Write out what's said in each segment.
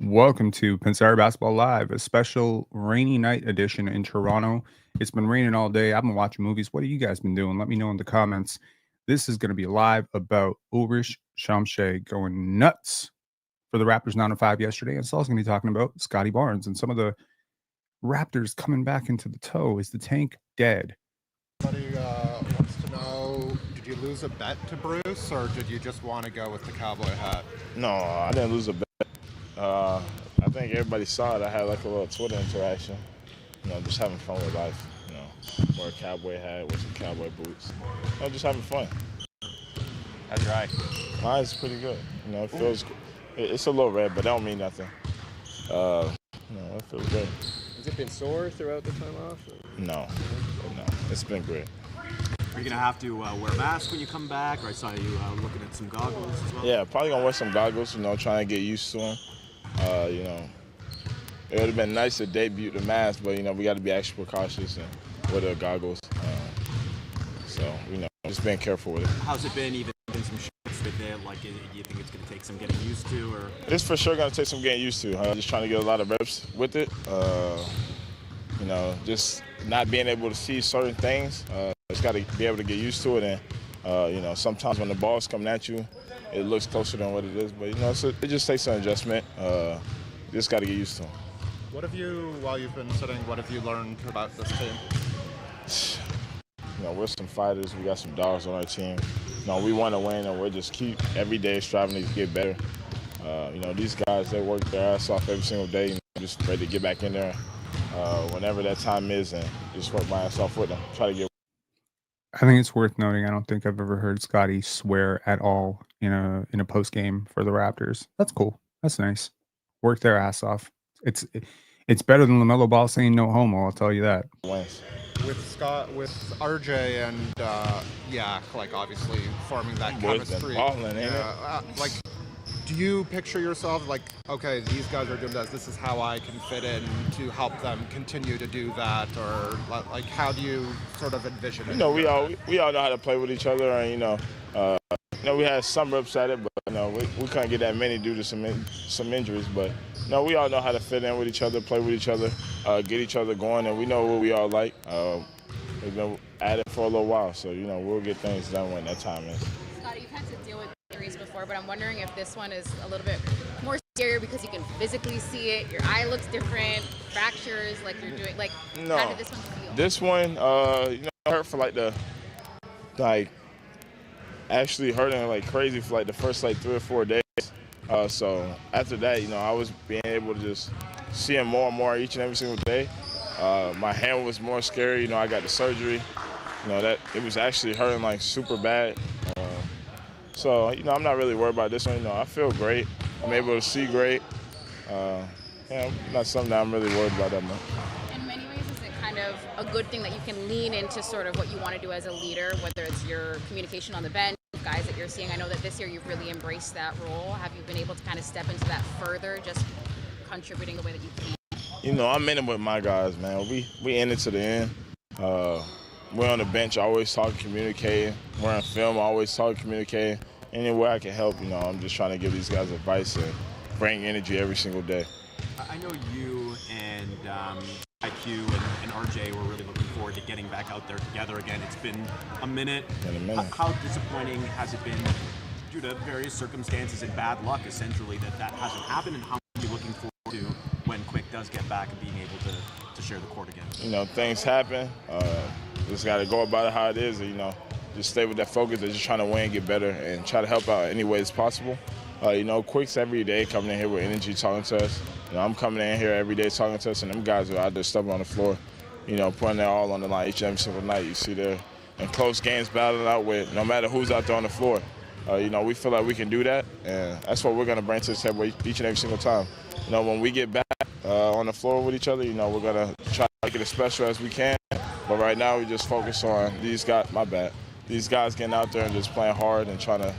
Welcome to Pensar Basketball Live, a special rainy night edition in Toronto. It's been raining all day. I've been watching movies. What have you guys been doing? Let me know in the comments. This is going to be live about Ulrich Chomche going nuts for the Raptors 9-5 yesterday. It's also going to be talking about Scottie Barnes and some of the Raptors coming back into the toe. Is the tank dead? Somebody wants to know, did you lose a bet to Bruce, or did you just want to go with the cowboy hat? No, I didn't lose a bet. I think everybody saw it. I had like a little Twitter interaction. Just having fun with life. Wear a cowboy hat, wear some cowboy boots. Just having fun. How's your eye? My eye's pretty good. It feels. It's a little red, but that don't mean nothing. It feels good. Has it been sore throughout the time off? No. It's been great. Are you gonna have to wear a mask when you come back? Or I saw you looking at some goggles as well. Yeah, probably gonna wear some goggles. Trying to get used to them. It would have been nice to debut the mask, but we got to be extra precautious and with the goggles. So just being careful with it. How's it been? Even some shifts with it. Like, do you think it's gonna take some getting used to, or? It's for sure gonna take some getting used to. Just trying to get a lot of reps with it. Just not being able to see certain things. Just got to be able to get used to it, and sometimes when the ball's coming at you, it looks closer than what it is. But so it just takes some adjustment. Just got to get used to them. While you've been sitting, what have you learned about this team? We're some fighters. We got some dogs on our team. We want to win, and we're just keep every day striving to get better. These guys, they work their ass off every single day, just ready to get back in there whenever that time is, and just work my ass off with them. Try to get. I think it's worth noting. I don't think I've ever heard Scottie swear at all in a post game for the Raptors. That's cool. That's nice. Work their ass off. It's better than LaMelo Ball saying no homo. I'll tell you that. Wins. With RJ and Yak, obviously forming that chemistry. Balling, ain't it? Do you picture yourself okay, these guys are doing this. This is how I can fit in to help them continue to do that, or how do you sort of envision it? We all know how to play with each other, and we had some reps at it, but we couldn't get that many due to some injuries. But we all know how to fit in with each other, play with each other, get each other going, and we know what we all like. We've been at it for a little while, so we'll get things done when that time is. Scottie, you've had to deal with injuries before, but I'm wondering if this one is a little bit more scarier because you can physically see it. Your eye looks different, fractures, you're doing. No. How did this one feel? This one, hurt for actually hurting crazy for the first 3 or 4 days. So after that, I was being able to just see him more and more each and every single day. My hand was more scary. I got the surgery. That it was actually hurting super bad. So I'm not really worried about this one. I feel great. I'm able to see great. Not something that I'm really worried about that much. In many ways, is it kind of a good thing that you can lean into sort of what you want to do as a leader, whether it's your communication on the bench, guys that you're seeing? I know that this year you've really embraced that role. Have you been able to kind of step into that further, just contributing the way that you can? I'm in it with my guys, man. We in it to the end. We're on the bench, always talking, communicating. We're on film, always talking, communicating. Any way I can help, I'm just trying to give these guys advice and bring energy every single day. I know you and IQ and RJ were really looking forward to getting back out there together again. It's been a minute. How disappointing has it been due to various circumstances and bad luck, essentially, that hasn't happened? And how are you looking forward to when Quick does get back and being able to share the court again? Things happen. Just got to go about it how it is. Just stay with that focus of just trying to win and get better and try to help out any way as possible. Quick's every day coming in here with energy, talking to us. I'm coming in here every day talking to us, and them guys are out there stepping on the floor, putting their all on the line each and every single night. You see there in close games battling out with no matter who's out there on the floor. We feel like we can do that, and that's what we're going to bring to the table each and every single time. When we get back on the floor with each other, we're going to try to make it as special as we can. But right now, we just focus on these guys getting out there and just playing hard and trying to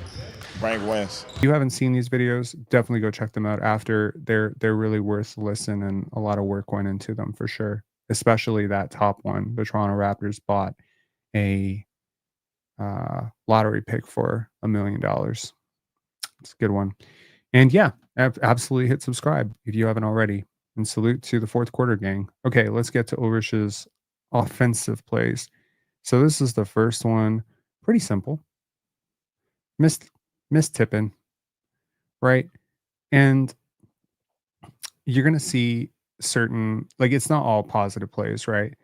bring wins. If you haven't seen these videos, definitely go check them out after. They're really worth the listen, and a lot of work went into them for sure. Especially that top one. The Toronto Raptors bought a lottery pick for $1 million. It's a good one. And yeah, Absolutely hit subscribe if you haven't already. And salute to the fourth quarter gang. Okay, let's get to Ulrich's offensive plays. So this is the first one. Pretty simple. Missed tipping, right? And you're gonna see certain, like, it's not all positive plays, right?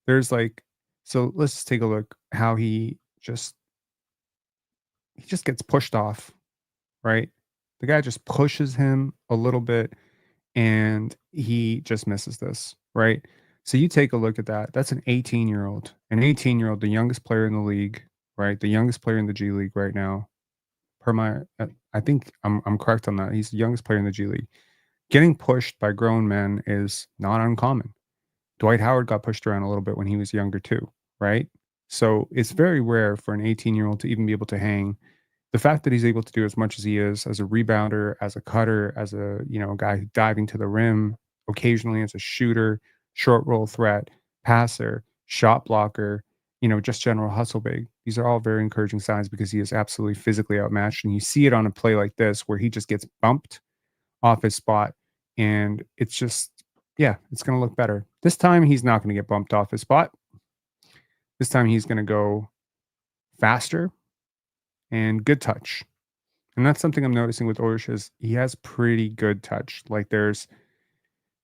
There's like, so let's just take a look how he just gets pushed off, right? The guy just pushes him a little bit and he just misses this, right? So you take a look at that. That's an 18-year-old. An 18-year-old, the youngest player in the league, right? The youngest player in the G League right now. Per my I think I'm correct on that. He's the youngest player in the G League. Getting pushed by grown men is not uncommon. Dwight Howard got pushed around a little bit when he was younger too, right? So it's very rare for an 18-year-old to even be able to hang. The fact that he's able to do as much as he is as a rebounder, as a cutter, as a, guy diving to the rim, occasionally as a shooter, short roll threat, passer, shot blocker, just general hustle big. These are all very encouraging signs because he is absolutely physically outmatched. And you see it on a play like this where he just gets bumped off his spot. And it's just, yeah, it's going to look better. This time he's not going to get bumped off his spot. This time he's going to go faster and good touch. And that's something I'm noticing with Ulrich is he has pretty good touch. Like there's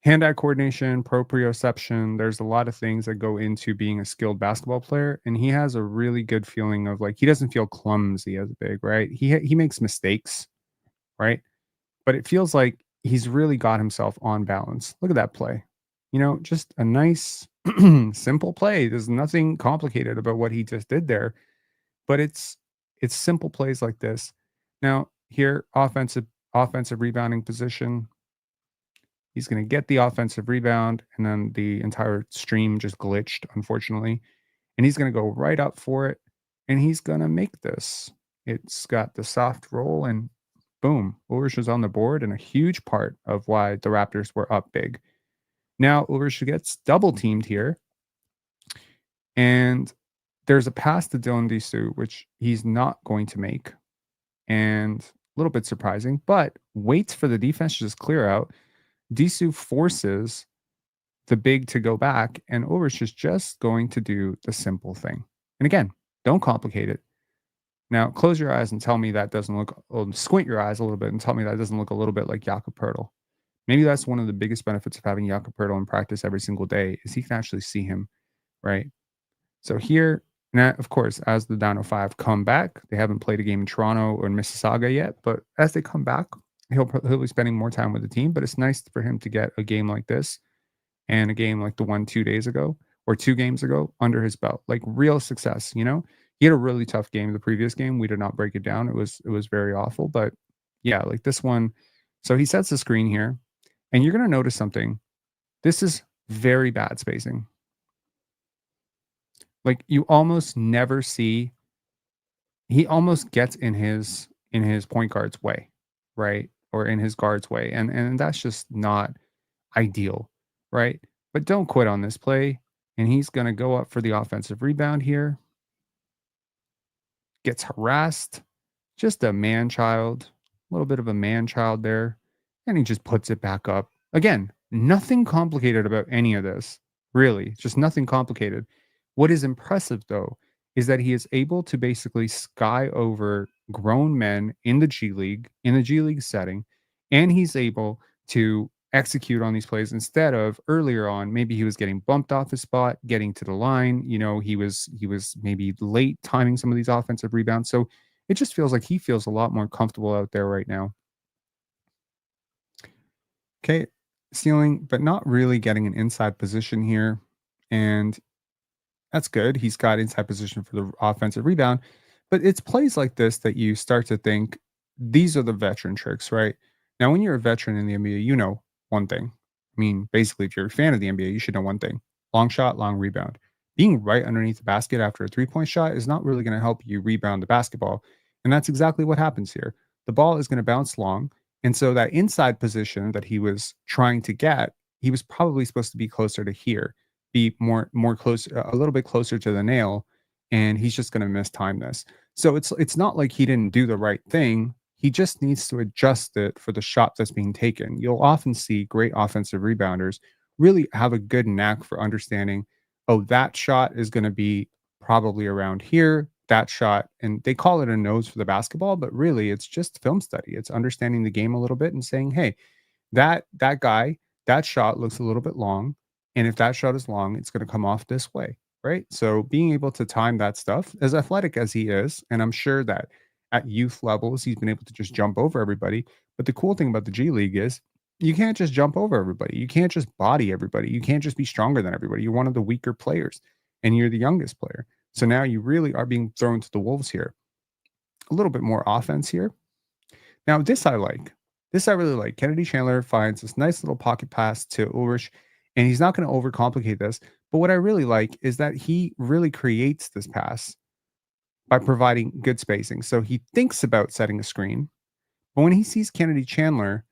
hand-eye coordination, proprioception. There's a lot of things that go into being a skilled basketball player. And he has a really good feeling of like, he doesn't feel clumsy as big, right? He makes mistakes, right? But it feels like he's really got himself on balance. Look at that play. Just a nice, simple play. There's nothing complicated about what he just did there, but it's simple plays like this. Now, here, offensive rebounding position. He's going to get the offensive rebound, and then the entire stream just glitched, unfortunately. And he's going to go right up for it, and he's going to make this. It's got the soft roll, and boom, Ulrich is on the board, and a huge part of why the Raptors were up big. Now, Ulrich gets double teamed here, and there's a pass to Dylan Disu, which he's not going to make, and a little bit surprising, but waits for the defense to just clear out. Disu forces the big to go back, and Ulrich is just going to do the simple thing. And again, don't complicate it. Now, close your eyes and tell me that doesn't look, or squint your eyes a little bit and tell me that doesn't look a little bit like Jakob Poeltl. Maybe that's one of the biggest benefits of having Jakob Poeltl in practice every single day is he can actually see him, right? So here, now, of course, as the Dino 5 come back, they haven't played a game in Toronto or in Mississauga yet, but as they come back, he'll be spending more time with the team. But it's nice for him to get a game like this and a game like the one 2 days ago or 2 games ago under his belt, like real success. He had a really tough game the previous game. We did not break it down. It was very awful, but yeah, like this one. So he sets the screen here, and you're going to notice something. This is very bad spacing. Like you almost never see, he almost gets in his point guard's way, right? Or in his guard's way. And that's just not ideal, right? But don't quit on this play. And he's going to go up for the offensive rebound here. Gets harassed. Just a man-child. A little bit of a man-child there. And he just puts it back up. Again, nothing complicated about any of this. Really, just nothing complicated. What is impressive, though, is that he is able to basically sky over grown men in the G League setting, and he's able to execute on these plays instead of earlier on, maybe he was getting bumped off his spot, getting to the line, he was maybe late timing some of these offensive rebounds. So it just feels like he feels a lot more comfortable out there right now. Okay, stealing, but not really getting an inside position here. And that's good. He's got inside position for the offensive rebound. But it's plays like this that you start to think these are the veteran tricks, right? Now, when you're a veteran in the NBA, you know one thing. I mean, basically, if you're a fan of the NBA, you should know one thing. Long shot, long rebound. Being right underneath the basket after a three-point shot is not really going to help you rebound the basketball. And that's exactly what happens here. The ball is going to bounce long. And so that inside position that he was trying to get, he was probably supposed to be closer to here, be more close, a little bit closer to the nail, and he's just going to mistime this. So it's not like he didn't do the right thing. He just needs to adjust it for the shot that's being taken. You'll often see great offensive rebounders really have a good knack for understanding, oh, that shot is going to be probably around here, that shot. And they call it a nose for the basketball, but really it's just film study. It's understanding the game a little bit and saying, hey, that guy, that shot looks a little bit long, and if that shot is long, it's going to come off this way, right? So being able to time that stuff, as athletic as he is, and I'm sure that at youth levels he's been able to just jump over everybody. But the cool thing about the G League is you can't just jump over everybody. You can't just body everybody. You can't just be stronger than everybody. You're one of the weaker players, and you're the youngest player. So now you really are being thrown to the wolves here. A little bit more offense here. Now, this I like. This I really like. Kennedy Chandler finds this nice little pocket pass to Ulrich, and he's not going to overcomplicate this. But what I really like is that he really creates this pass by providing good spacing. So he thinks about setting a screen, but when he sees Kennedy Chandler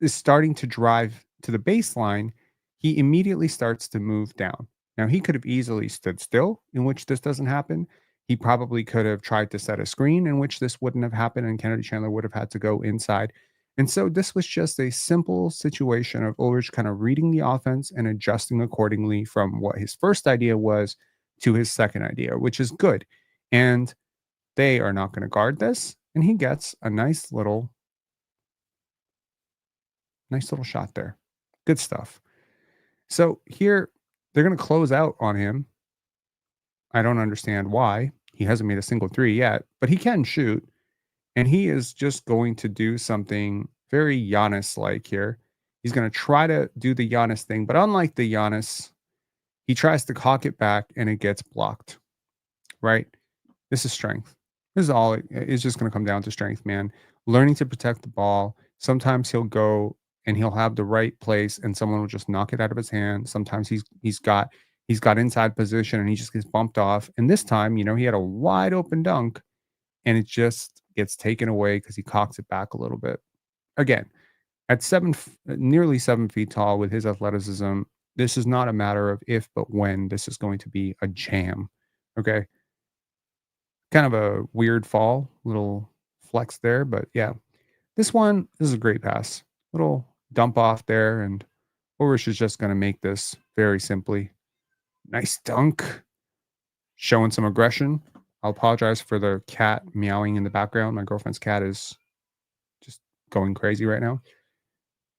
is starting to drive to the baseline, he immediately starts to move down. Now, he could have easily stood still, in which this doesn't happen. He probably could have tried to set a screen, in which this wouldn't have happened, and Kennedy Chandler would have had to go inside. And so this was just a simple situation of Ulrich kind of reading the offense and adjusting accordingly from what his first idea was to his second idea, which is good. And they are not going to guard this. And he gets a nice little shot there. Good stuff. So here they're going to close out on him. I don't understand why. He hasn't made a single three yet, but he can shoot. And he is just going to do something very Giannis-like here. He's going to try to do the Giannis thing, but unlike the Giannis, he tries to cock it back and it gets blocked, right? This is strength. This is all. It's just going to come down to strength, man. Learning to protect the ball. Sometimes he'll go and he'll have the right place and someone will just knock it out of his hand. Sometimes he's got inside position and he just gets bumped off. And this time, he had a wide open dunk and it just gets taken away because he cocks it back a little bit. Again, at nearly 7 feet tall with his athleticism, this is not a matter of if, but when this is going to be a jam. Okay. Kind of a weird fall, little flex there, but yeah. This is a great pass. Little dump off there, and Ulrich is just going to make this very simply. Nice dunk. Showing some aggression. I'll apologize for the cat meowing in the background. My girlfriend's cat is just going crazy right now.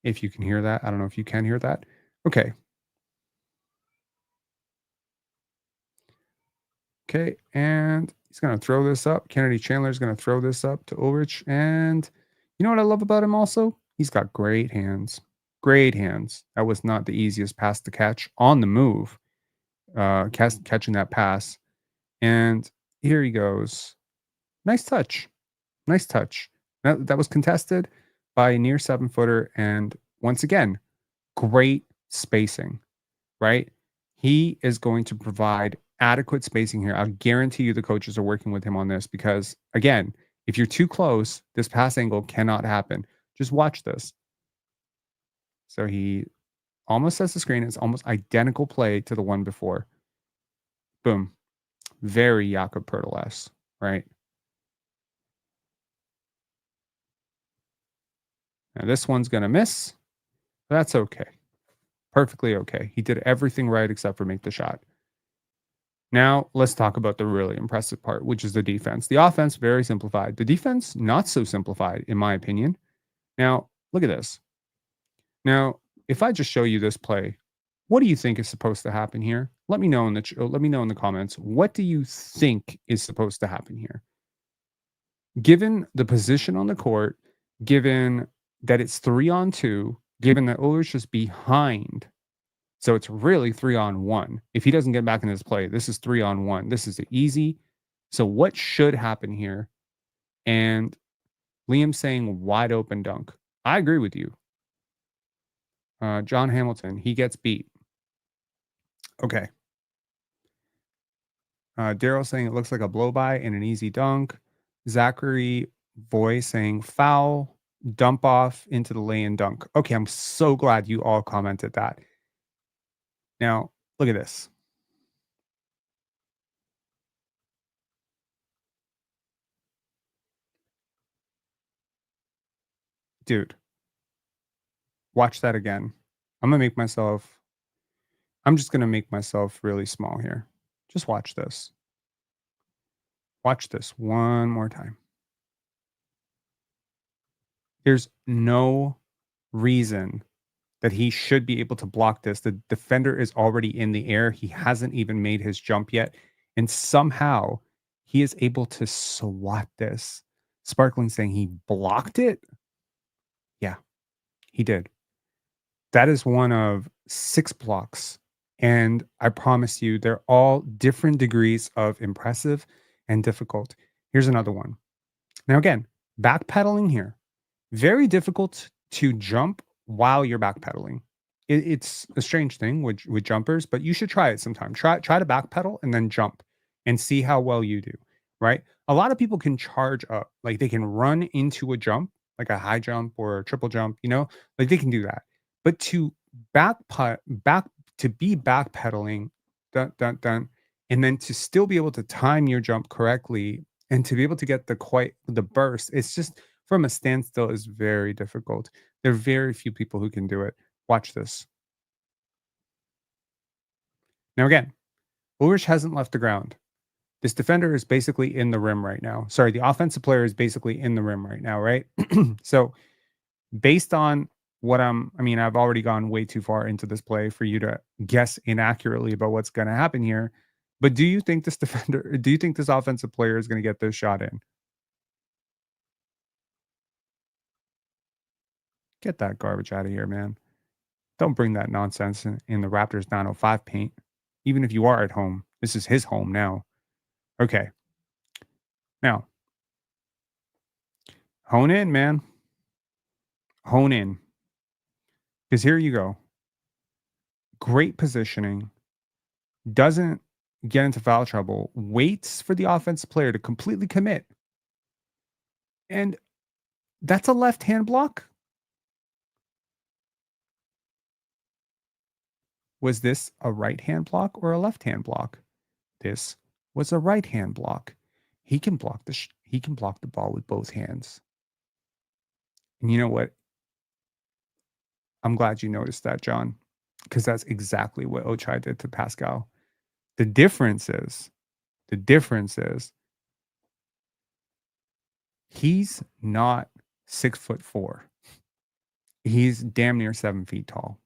If you can hear that. I don't know if you can hear that. Okay. Okay, and he's going to throw this up. Kennedy Chandler is going to throw this up to Ulrich. And you know what I love about him also? He's got great hands. Great hands. That was not the easiest pass to catch on the move. Catching that pass. And here he goes. Nice touch. Nice touch. That was contested by a near 7-footer. And once again, great spacing, right? He is going to provide adequate spacing here. I'll guarantee you the coaches are working with him on this because, again, if you're too close, this pass angle cannot happen. Just watch this. So he almost sets the screen. It's almost identical play to the one before. Boom. Very Jakob Pertl-esque, right? Now this one's going to miss. That's okay. Perfectly okay. He did everything right except for make the shot. Now, let's talk about the really impressive part, which is the defense. The offense, very simplified. The defense, not so simplified, in my opinion. Now, look at this. Now, if I just show you this play, what do you think is supposed to happen here? Let me know in the comments. What do you think is supposed to happen here? Given the position on the court, given that it's 3-on-2, given that Ulrich is behind, so it's really 3-on-1. If he doesn't get back in this play, this is 3-on-1. This is easy. So what should happen here? And Liam saying wide open dunk. I agree with you. John Hamilton, he gets beat. Okay. Daryl saying it looks like a blow by and an easy dunk. Zachary Boy saying foul, dump off into the lay and dunk. Okay, I'm so glad you all commented that. Now, look at this. dude, watch that again. I'm just going to make myself really small here. Just watch this. Watch this one more time. There's no reason that he should be able to block this. The defender is already in the air. He hasn't even made his jump yet. And somehow he is able to swat this. Sparkling saying he blocked it. Yeah, he did. That is one of 6 blocks. And I promise you, they're all different degrees of impressive and difficult. Here's another one. Now, again, backpedaling here. Very difficult to jump while you're backpedaling. It's a strange thing with jumpers, but you should try it sometime. Try to backpedal and then jump and see how well you do, right? A lot of people can charge up, like they can run into a jump, like a high jump or a triple jump, like they can do that. But to back to be backpedaling, dun, dun, dun, and then to still be able to time your jump correctly and to be able to get the burst, it's just from a standstill is very difficult. There are very few people who can do it. Watch this. Now again, Ulrich hasn't left the ground. This defender is basically in the rim right now. Sorry, the offensive player is basically in the rim right now, right? So based on I've already gone way too far into this play for you to guess inaccurately about what's going to happen here. But do you think this offensive player is going to get this shot in? Get that garbage out of here, man. Don't bring that nonsense in the Raptors 905 paint. Even if you are at home, this is his home now. Okay. Now, hone in, man. Hone in. Because here you go. Great positioning. Doesn't get into foul trouble. Waits for the offensive player to completely commit. And that's a left-hand block. Was this a right-hand block or a left-hand block? This was a right-hand block. He can block the ball with both hands. And you know what? I'm glad you noticed that, John, because that's exactly what Ochai did to Pascal. The difference is he's not 6'4". He's damn near 7 feet tall.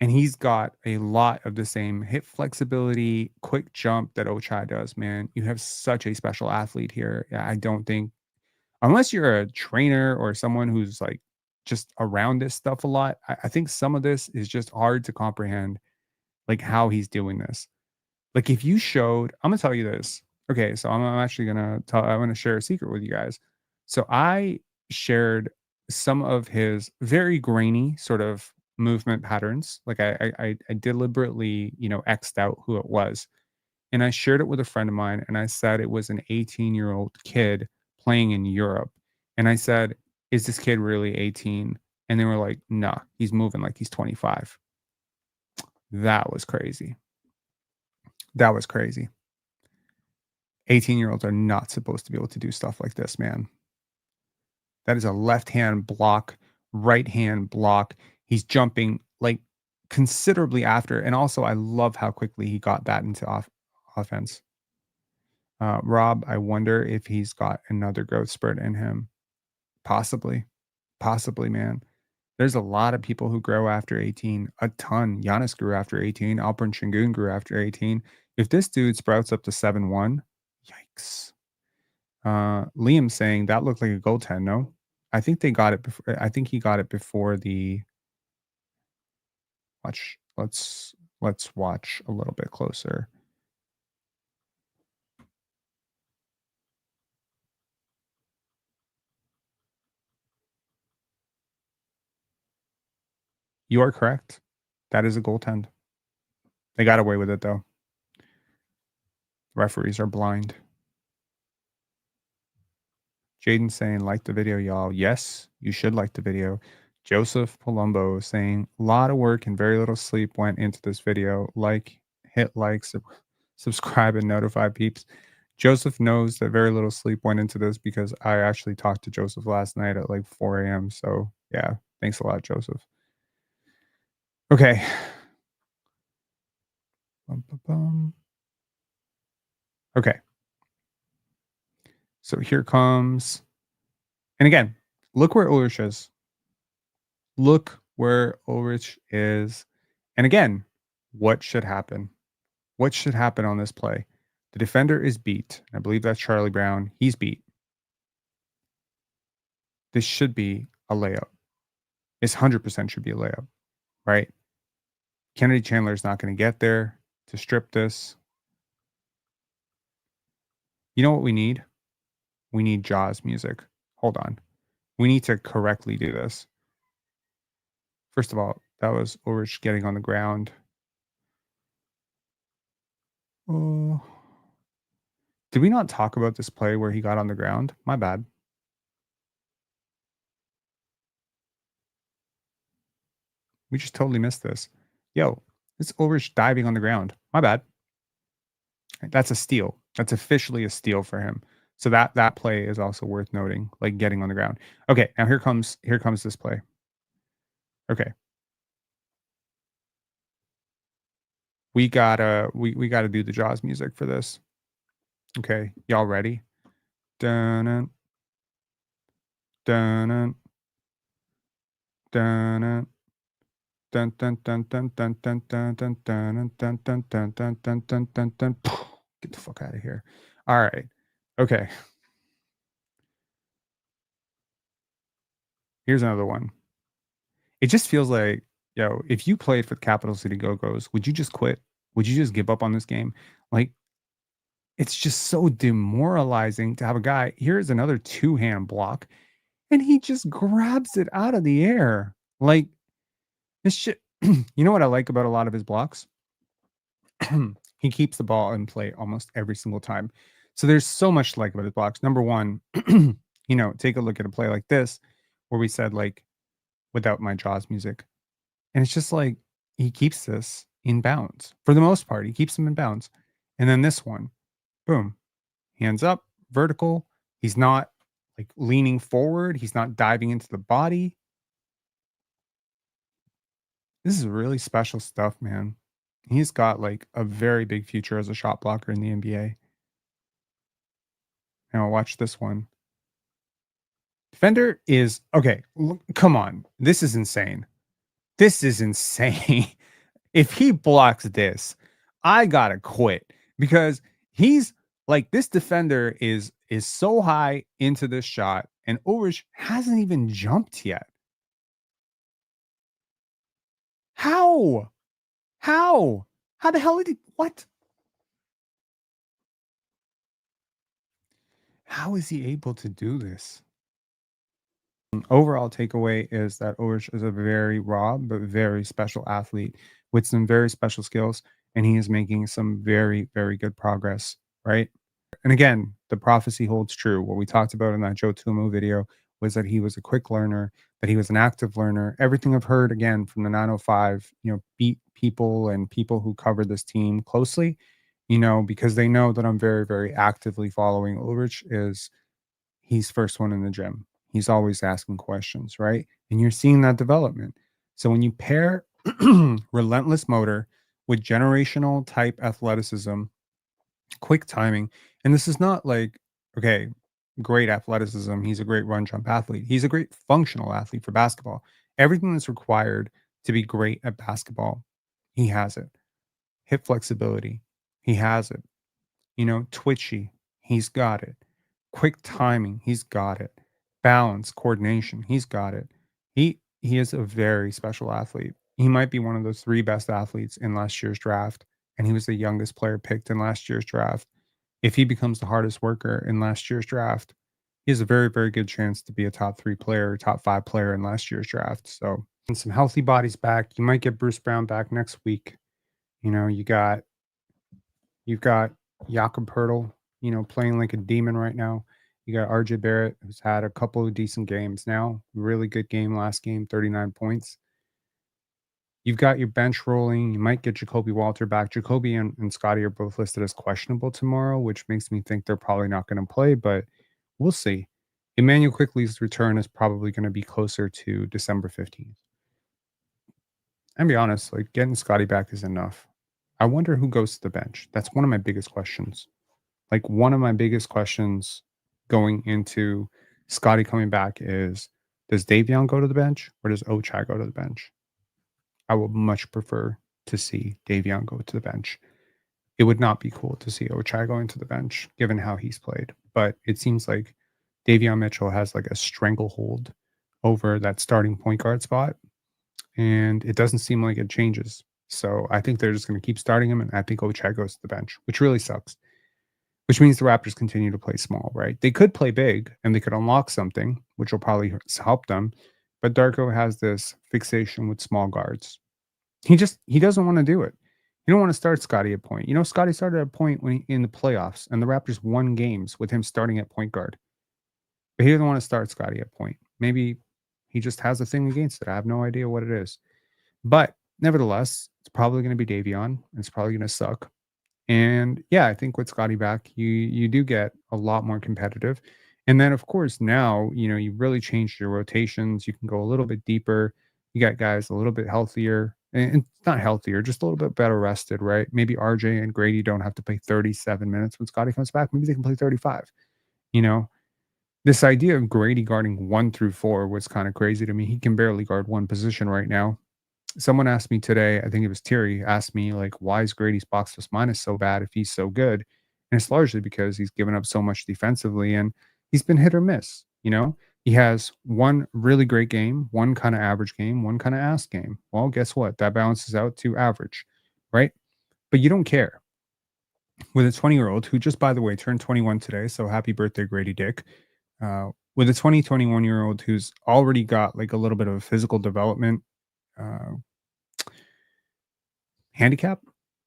And he's got a lot of the same hip flexibility, quick jump that Ochai does, man. You have such a special athlete here. I don't think, unless you're a trainer or someone who's like just around this stuff a lot, I think some of this is just hard to comprehend, like how he's doing this. Like if you showed, I'm gonna tell you this. Okay, so I'm actually I'm gonna share a secret with you guys. So I shared some of his very grainy sort of movement patterns. Like I deliberately, X'd out who it was. And I shared it with a friend of mine and I said it was an 18-year-old kid playing in Europe. And I said, is this kid really 18? And they were like, nah, he's moving like he's 25. That was crazy. That was crazy. 18-year-olds are not supposed to be able to do stuff like this, man. That is a left-hand block, right-hand block. He's jumping like considerably after. And also, I love how quickly he got that into offense. Rob, I wonder if he's got another growth spurt in him. Possibly, man. There's a lot of people who grow after 18, a ton. Giannis grew after 18. Alperen Şengün grew after 18. If this dude sprouts up to 7'1", yikes. Liam saying that looked like a goaltend, no? I think they got it before. I think he got it before the watch. Let's watch a little bit closer. You are correct. That is a goaltend. They got away with it though. Referees are blind. Jaden saying, like the video, y'all. Yes, you should like the video. Joseph Palumbo saying, a lot of work and very little sleep went into this video. Hit like, subscribe, and notify peeps. Joseph knows that very little sleep went into this because I actually talked to Joseph last night at like 4 a.m. So yeah, thanks a lot, Joseph. Okay. Bum, bum, bum. Okay. So here comes, and again, look where Ulrich is. Look where Ulrich is. And again, what should happen? What should happen on this play? The defender is beat. I believe that's Charlie Brown. He's beat. This should be a layup. This 100% should be a layup, right? Kennedy Chandler is not going to get there to strip this. You know what we need? We need Jaws music. Hold on. We need to correctly do this. First of all, that was Ulrich getting on the ground. Oh. Did we not talk about this play where he got on the ground? My bad. We just totally missed this. Yo, it's Ulrich diving on the ground. My bad. That's a steal. That's officially a steal for him. So that play is also worth noting, like getting on the ground. Okay, now here comes this play. Okay. We gotta do the Jaws music for this. Okay, y'all ready? Dun dun dun dun dun dun dun dun dun dun dun dun dun dun dun dun dun dun dun dun. Get the fuck out of here. All right. Okay. Here's another one. It just feels like, yo, if you played for the Capital City Go-Go's, would you just quit? Would you just give up on this game? Like, it's just so demoralizing to have a guy. Here's another two-hand block, and he just grabs it out of the air. Like, this shit. You know what I like about a lot of his blocks? He keeps the ball in play almost every single time. So there's so much to like about his blocks. Number one, take a look at a play like this, where we said, like, without my Jaws music. And it's just like he keeps this in bounds for the most part. He keeps them in bounds. And then this one, boom, hands up, vertical. He's not like leaning forward. He's not diving into the body. This is really special stuff, man. He's got like a very big future as a shot blocker in the NBA. Now watch this one. Defender is okay. Come on. This is insane. This is insane. If he blocks this, I gotta quit because he's like this defender is so high into this shot, and Ulrich hasn't even jumped yet. How? How? How the hell did he what? How is he able to do this? Overall takeaway is that Ulrich is a very raw but very special athlete with some very special skills, and he is making some very, very good progress, right? And again, the prophecy holds true. What we talked about in that Joe Tumo video was that he was a quick learner, that he was an active learner. Everything I've heard again from the 905, beat people and people who cover this team closely, because they know that I'm very, very actively following Ulrich is he's first one in the gym. He's always asking questions, right? And you're seeing that development. So when you pair relentless motor with generational type athleticism, quick timing, and this is not like, okay, great athleticism. He's a great run jump athlete. He's a great functional athlete for basketball. Everything that's required to be great at basketball, he has it. Hip flexibility, he has it. Twitchy, he's got it. Quick timing, he's got it. Balance, coordination, he's got it. He is a very special athlete. He might be one of those three best athletes in last year's draft, and he was the youngest player picked in last year's draft. If he becomes the hardest worker in last year's draft, he has a very, very good chance to be a top 3 player, top 5 player in last year's draft. So, and some healthy bodies back. You might get Bruce Brown back next week. You've got Jakob Pertl, playing like a demon right now. You got RJ Barrett, who's had a couple of decent games now. Really good game last game, 39 points. You've got your bench rolling. You might get Jacoby Walter back. Jacoby and Scottie are both listed as questionable tomorrow, which makes me think they're probably not going to play, but we'll see. Emmanuel Quickly's return is probably going to be closer to December 15th. And be honest, like getting Scottie back is enough. I wonder who goes to the bench. That's one of my biggest questions. Like one of my biggest questions going into Scottie coming back is, does Davion go to the bench or does Ochai go to the bench? I would much prefer to see Davion go to the bench. It would not be cool to see Ochai going to the bench, given how he's played. But it seems like Davion Mitchell has like a stranglehold over that starting point guard spot, and it doesn't seem like it changes. So I think they're just going to keep starting him, and I think Ochai goes to the bench, which really sucks. Which means the Raptors continue to play small, right? They could play big, and they could unlock something, which will probably help them. But Darko has this fixation with small guards. He doesn't want to do it. You don't want to start Scottie at point. You know, Scottie started at point when in the playoffs, and the Raptors won games with him starting at point guard. But he doesn't want to start Scottie at point. Maybe he just has a thing against it. I have no idea what it is. But nevertheless, it's probably going to be Davion, and it's probably going to suck. And yeah, I think with Scottie back, you do get a lot more competitive. And then of course now, you know, you really changed your rotations. You can go a little bit deeper. You got guys a little bit healthier and not healthier, just a little bit better rested, right? Maybe RJ and Grady don't have to play 37 minutes when Scottie comes back. Maybe they can play 35. You know, this idea of Grady guarding 1 through 4 was kind of crazy to me. He can barely guard one position right now. Someone asked me today, I think it was Terry, asked me, like, why is Grady's box plus minus so bad if he's so good? And it's largely because he's given up so much defensively and he's been hit or miss. You know, he has one really great game, one kind of average game, one kind of ass game. Well, guess what? That balances out to average, right? But you don't care with a 20-year-old who just, by the way, turned 21 today. So happy birthday, Grady Dick. With a 21-year-old who's already got like a little bit of a physical development uh, handicap,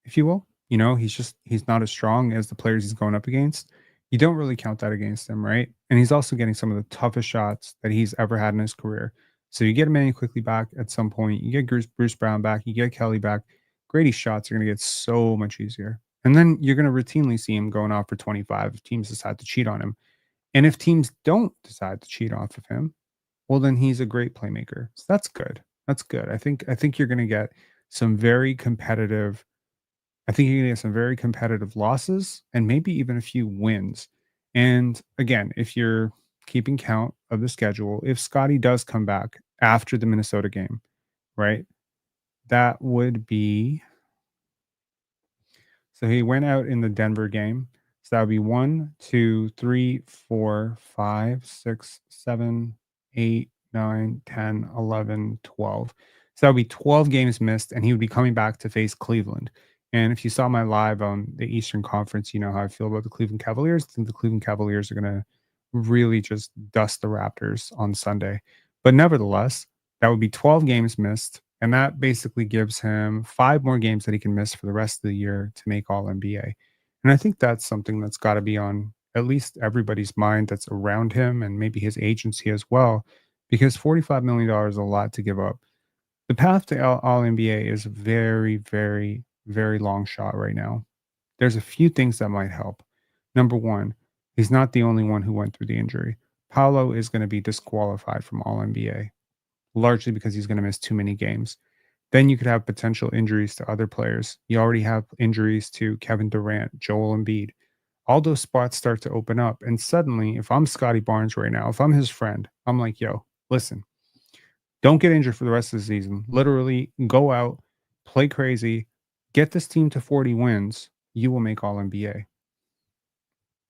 if you will. You know, he's not as strong as the players he's going up against. You don't really count that against him, right? And he's also getting some of the toughest shots that he's ever had in his career. So you get Emmanuel quickly back at some point. You get Bruce Brown back. You get Kelly back. Grady's shots are going to get so much easier. And then you're going to routinely see him going off for 25 if teams decide to cheat on him. And if teams don't decide to cheat off of him, well, then he's a great playmaker. So that's good. That's good. I think you're going to get some very competitive. I think you're going to get some very competitive losses and maybe even a few wins. And again, if you're keeping count of the schedule, if Scottie does come back after the Minnesota game, right? That would be. So he went out in the Denver game. So that would be 1, 2, 3, 4, 5, 6, 7, 8, 9, 10, 11, 12. So that would be 12 games missed, and he would be coming back to face Cleveland. And if you saw my live on the Eastern Conference, you know how I feel about the Cleveland Cavaliers. I think the Cleveland Cavaliers are going to really just dust the Raptors on Sunday. But nevertheless, that would be 12 games missed. And that basically gives him 5 more games that he can miss for the rest of the year to make All NBA. And I think that's something that's got to be on at least everybody's mind that's around him and maybe his agency as well, because $45 million is a lot to give up. The path to All NBA is very, very, very long shot right now. There's a few things that might help. Number one, he's not the only one who went through the injury. Paolo is going to be disqualified from All NBA, largely because he's going to miss too many games. Then you could have potential injuries to other players. You already have injuries to Kevin Durant, Joel Embiid. All those spots start to open up. And suddenly, if I'm Scottie Barnes right now, if I'm his friend, I'm like, yo, listen, don't get injured for the rest of the season. Literally go out, play crazy, get this team to 40 wins. You will make All NBA.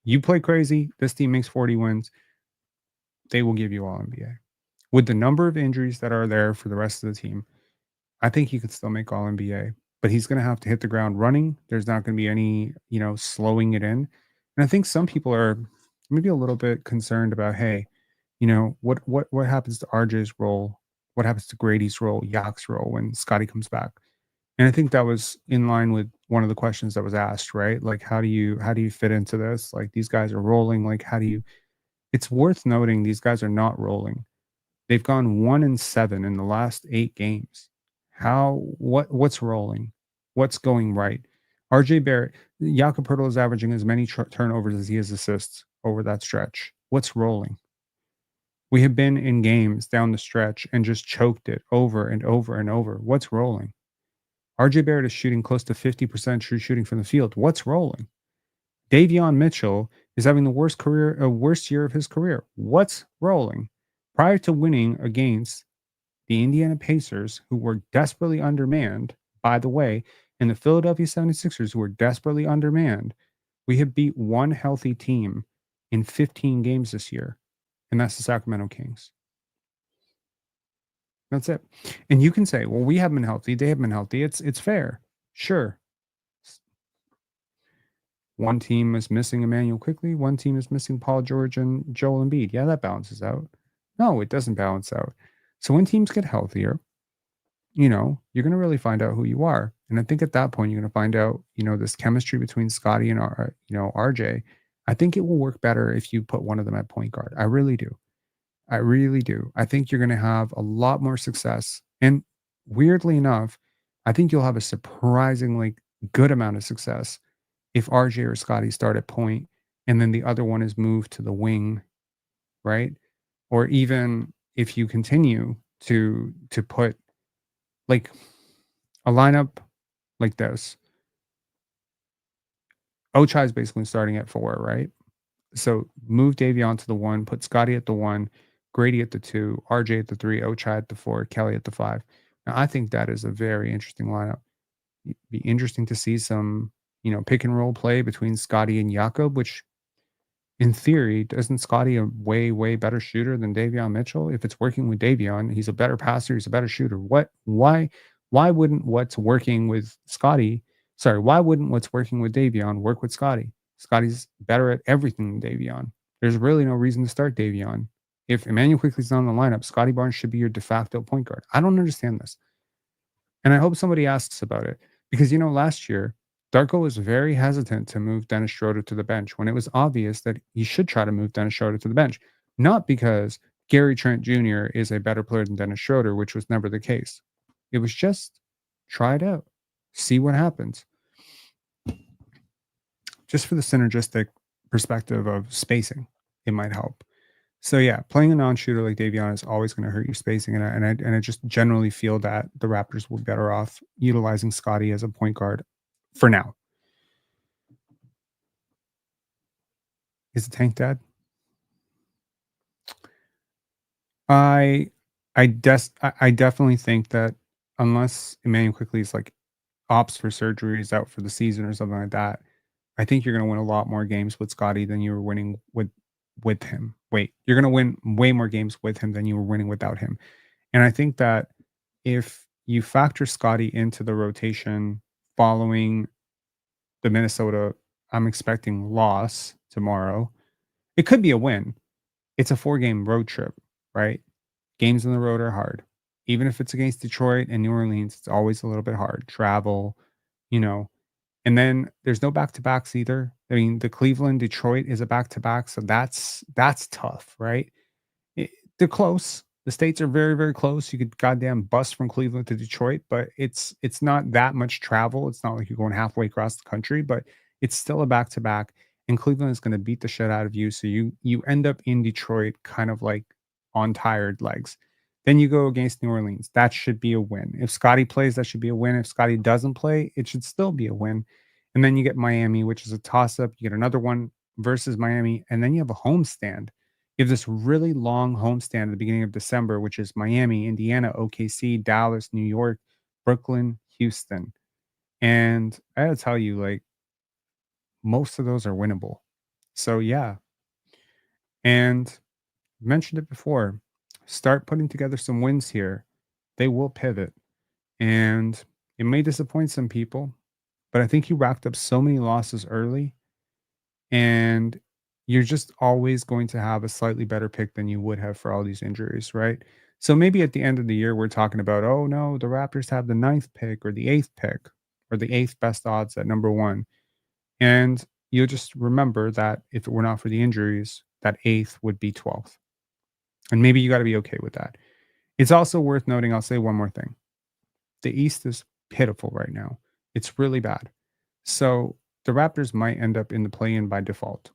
You play crazy, this team makes 40 wins. They will give you All NBA. With the number of injuries that are there for the rest of the team, I think he could still make All NBA, but he's going to have to hit the ground running. There's not going to be any, you know, slowing it in. And I think some people are maybe a little bit concerned about, hey, you know, what happens to RJ's role? What happens to Grady's role, Yak's role when Scottie comes back? And I think that was in line with one of the questions that was asked, right? Like, how do you fit into this? Like, these guys are rolling. Like, how do you? It's worth noting these guys are not rolling. They've gone 1-7 in the last 8 games. What's rolling? What's going right? RJ Barrett, Jakob Poeltl is averaging as many turnovers as he has assists over that stretch. What's rolling? We have been in games down the stretch and just choked it over and over and over. What's rolling? RJ Barrett is shooting close to 50% true shooting from the field. What's rolling? Davion Mitchell is having the worst year of his career. What's rolling? Prior to winning against the Indiana Pacers, who were desperately undermanned, by the way, and the Philadelphia 76ers, who were desperately undermanned, we have beat one healthy team in 15 games this year, and that's the Sacramento Kings. That's it. And you can say, well, we have been healthy, they have been healthy. It's fair. Sure. One team is missing Emmanuel Quickly, one team is missing Paul George and Joel Embiid. Yeah, that balances out. No, it doesn't balance out. So when teams get healthier, you're going to really find out who you are. And I think at that point, you're going to find out, this chemistry between Scottie and, RJ. I think it will work better if you put one of them at point guard. I really do. I really do. I think you're going to have a lot more success. And weirdly enough, I think you'll have a surprisingly good amount of success if RJ or Scottie start at point and then the other one is moved to the wing, right? Or even if you continue to put like a lineup like this. Ochai is basically starting at 4, right? So move Davion to the 1, put Scottie at the 1, Grady at the 2, RJ at the 3, Ochai at the 4, Kelly at the 5. Now, I think that is a very interesting lineup. It'd be interesting to see some, pick and roll play between Scottie and Jakob, which in theory, isn't Scottie a way, way better shooter than Davion Mitchell? If it's working with Davion, he's a better passer, he's a better shooter. Why wouldn't what's working with Scottie, why wouldn't what's working with Davion work with Scottie? Scottie's better at everything than Davion. There's really no reason to start Davion. If Emmanuel Quickley's not in the lineup, Scottie Barnes should be your de facto point guard. I don't understand this. And I hope somebody asks about it. Because, last year, Darko was very hesitant to move Dennis Schroeder to the bench when it was obvious that he should try to move Dennis Schroeder to the bench. Not because Gary Trent Jr. is a better player than Dennis Schroeder, which was never the case. It was just try it out, see what happens. Just for the synergistic perspective of spacing, it might help. So yeah, playing a non-shooter like Davion is always going to hurt your spacing, and I just generally feel that the Raptors will be better off utilizing Scottie as a point guard for now. Is the tank dead? I definitely think that unless Emmanuel Quickley is like opts for surgery, is out for the season or something like that, I think you're going to win a lot more games with Scottie than you were winning with him. Wait, you're going to win way more games with him than you were winning without him. And I think that if you factor Scottie into the rotation following the Minnesota, I'm expecting loss tomorrow, it could be a win. It's a 4-game road trip, right? Games on the road are hard. Even if it's against Detroit and New Orleans, it's always a little bit hard. Travel, and then there's no back-to-backs either. I mean, the Cleveland Detroit is a back-to-back, so that's tough, right? They're close. The states are very, very close. You could goddamn bus from Cleveland to Detroit, but it's not that much travel. It's not like you're going halfway across the country, but it's still a back-to-back. And Cleveland is going to beat the shit out of you. So you end up in Detroit kind of like on tired legs. Then you go against New Orleans. That should be a win. If Scottie plays, that should be a win. If Scottie doesn't play, it should still be a win. And then you get Miami, which is a toss-up. You get another one versus Miami. And then you have a homestand. You have this really long homestand at the beginning of December, which is Miami, Indiana, OKC, Dallas, New York, Brooklyn, Houston. And I gotta tell you, like, most of those are winnable. So yeah. And I mentioned it before. Start putting together some wins here. They will pivot. And it may disappoint some people, but I think you racked up so many losses early, and you're just always going to have a slightly better pick than you would have for all these injuries, right? So maybe at the end of the year, we're talking about, oh no, the Raptors have the 9th pick or the 8th pick or the 8th best odds at number 1. And you'll just remember that if it were not for the injuries, that 8th would be 12th. And maybe you got to be okay with that. It's also worth noting, I'll say one more thing. The East is pitiful right now. It's really bad. So the Raptors might end up in the play-in by default.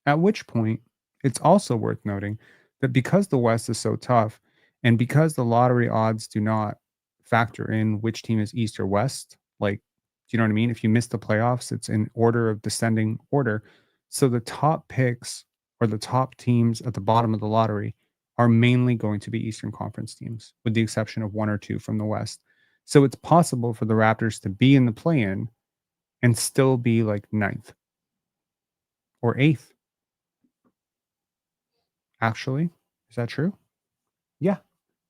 At which point, it's also worth noting that because the West is so tough and because the lottery odds do not factor in which team is East or West, like, do you know what I mean? If you miss the playoffs, it's in order of descending order. So the top picks or the top teams at the bottom of the lottery are mainly going to be Eastern Conference teams, with the exception of one or two from the West. So it's possible for the Raptors to be in the play in and still be like ninth or eighth. Actually, is that true? Yeah,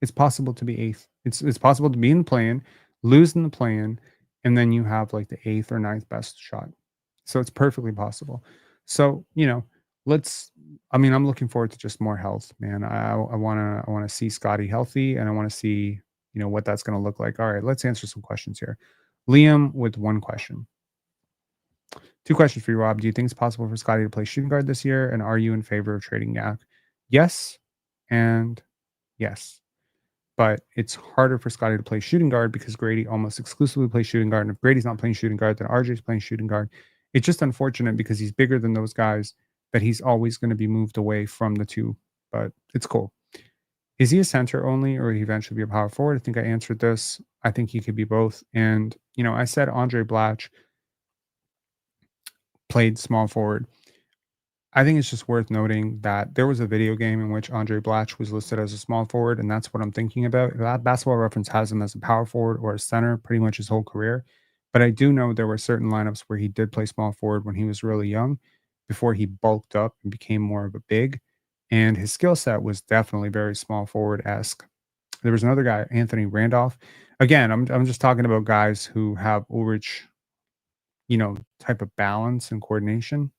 it's possible to be eighth. It's possible to be in the play-in, lose in the play-in, and then you have like the eighth or ninth best shot. So it's perfectly possible. So let's. I mean, I'm looking forward to just more health, man. I wanna see Scottie healthy, and I want to see what that's going to look like. All right, let's answer some questions here. Liam with one question. Two questions for you, Rob. Do you think it's possible for Scottie to play shooting guard this year? And are you in favor of trading Yak? Yes, and yes. But it's harder for Scottie to play shooting guard because Grady almost exclusively plays shooting guard. And if Grady's not playing shooting guard, then RJ's playing shooting guard. It's just unfortunate because he's bigger than those guys that he's always going to be moved away from the two. But it's cool. Is he a center only or will he eventually be a power forward? I think I answered this. I think he could be both. And, I said Andre Blatch played small forward. I think it's just worth noting that there was a video game in which Andre Blatch was listed as a small forward, and that's what I'm thinking about. That Basketball Reference has him as a power forward or a center pretty much his whole career. But I do know there were certain lineups where he did play small forward when he was really young, before he bulked up and became more of a big. And his skill set was definitely very small forward esque. There was another guy, Anthony Randolph. Again, I'm just talking about guys who have Ulrich, type of balance and coordination.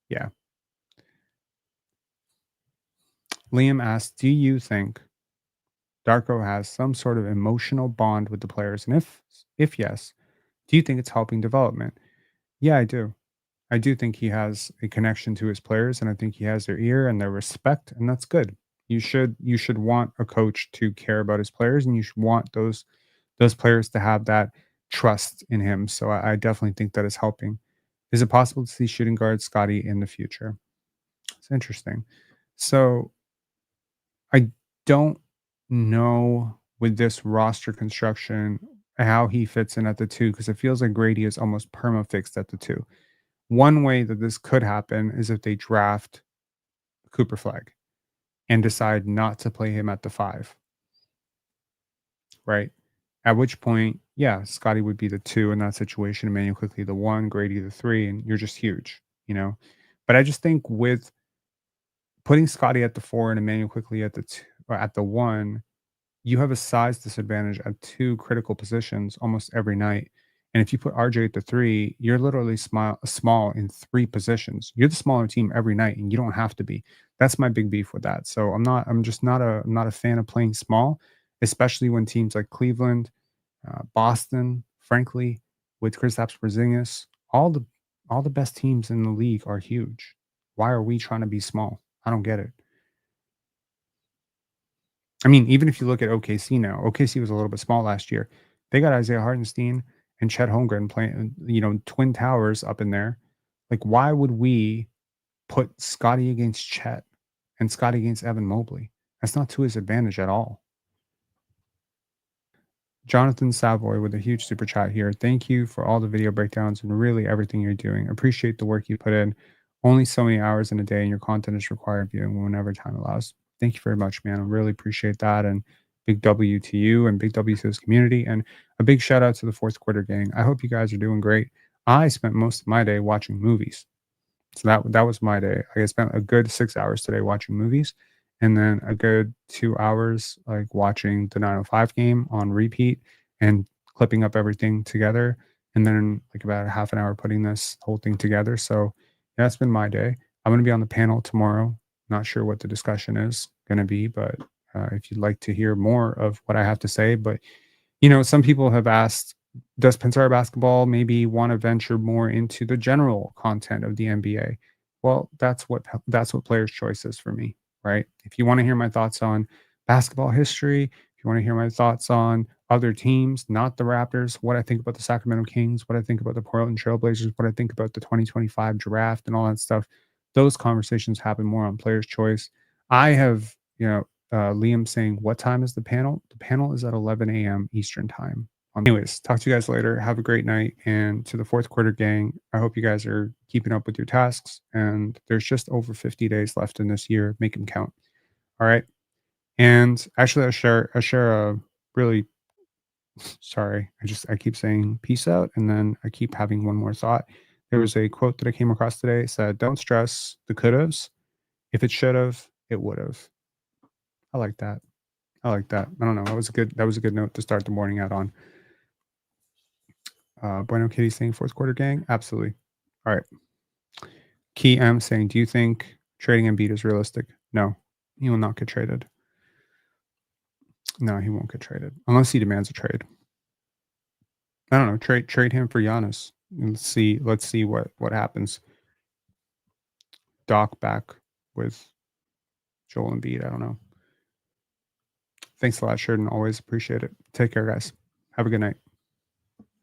Yeah. Liam asks, do you think Darko has some sort of emotional bond with the players? And if yes, do you think it's helping development? Yeah, I do. I do think he has a connection to his players, and I think he has their ear and their respect, and that's good. You should want a coach to care about his players, and you should want those players to have that trust in him. So I definitely think that is helping. Is it possible to see shooting guard Scottie in the future? It's interesting. So I don't know with this roster construction how he fits in at the two because it feels like Grady is almost perma fixed at the two. One way that this could happen is if they draft Cooper Flag and decide not to play him at the five, right? At which point, yeah, Scottie would be the two in that situation, Emmanuel quickly the one, Grady the three, and you're just huge. But I just think with putting Scottie at the four and Emmanuel quickly at the two or at the one, you have a size disadvantage at two critical positions almost every night. And if you put RJ at the three, you're literally small in three positions. You're the smaller team every night, and you don't have to be. That's my big beef with that. So I'm not a fan of playing small, especially when teams like Cleveland, Boston, frankly, with Kristaps Porzingis, all the best teams in the league are huge. Why are we trying to be small? I don't get it. I mean, even if you look at OKC now, OKC was a little bit small last year. They got Isaiah Hartenstein and Chet Holmgren playing, twin towers up in there. Like, why would we put Scottie against Chet and Scottie against Evan Mobley? That's not to his advantage at all. Jonathan Savoy with a huge super chat here. Thank you for all the video breakdowns and really everything you're doing. Appreciate the work you put in. Only so many hours in a day, and your content is required viewing whenever time allows. Thank you very much, man. I really appreciate that. And big W to you and big W to this community. And a big shout out to the fourth quarter gang. I hope you guys are doing great. I spent most of my day watching movies. So that was my day. I spent a good 6 hours today watching movies, and then a good 2 hours like watching the 905 game on repeat and clipping up everything together, and then like about a half an hour putting this whole thing together. So yeah, that's been my day. I'm going to be on the panel tomorrow. Not sure what the discussion is going to be, but if you'd like to hear more of what I have to say, but some people have asked, does Pensar Basketball maybe want to venture more into the general content of the NBA? Well, that's what players' choice is for me, right? If you want to hear my thoughts on basketball history, if If you want to hear my thoughts on other teams, not the Raptors, what I think about the Sacramento Kings, what I think about the Portland Trailblazers, what I think about the 2025 draft and all that stuff, those conversations happen more on Player's Choice. I have, Liam saying, what time is the panel? The panel is at 11 a.m. Eastern time. Anyways, talk to you guys later. Have a great night. And to the fourth quarter gang, I hope you guys are keeping up with your tasks. And there's just over 50 days left in this year. Make them count. All right. And actually, I share a really sorry. I keep saying peace out, and then I keep having one more thought. There was a quote that I came across today. It said, "Don't stress the could-haves. If it should have, it would have." I like that. I like that. I don't know. That was a good note to start the morning out on. Bueno Kitty saying fourth quarter gang. Absolutely. All right. Key M saying, do you think trading Embiid is realistic? No, he will not get traded. No, he won't get traded unless he demands a trade. I don't know. Trade him for Giannis. Let's see what happens. Doc back with Joel Embiid. I don't know. Thanks a lot, Sheridan. Always appreciate it. Take care, guys. Have a good night.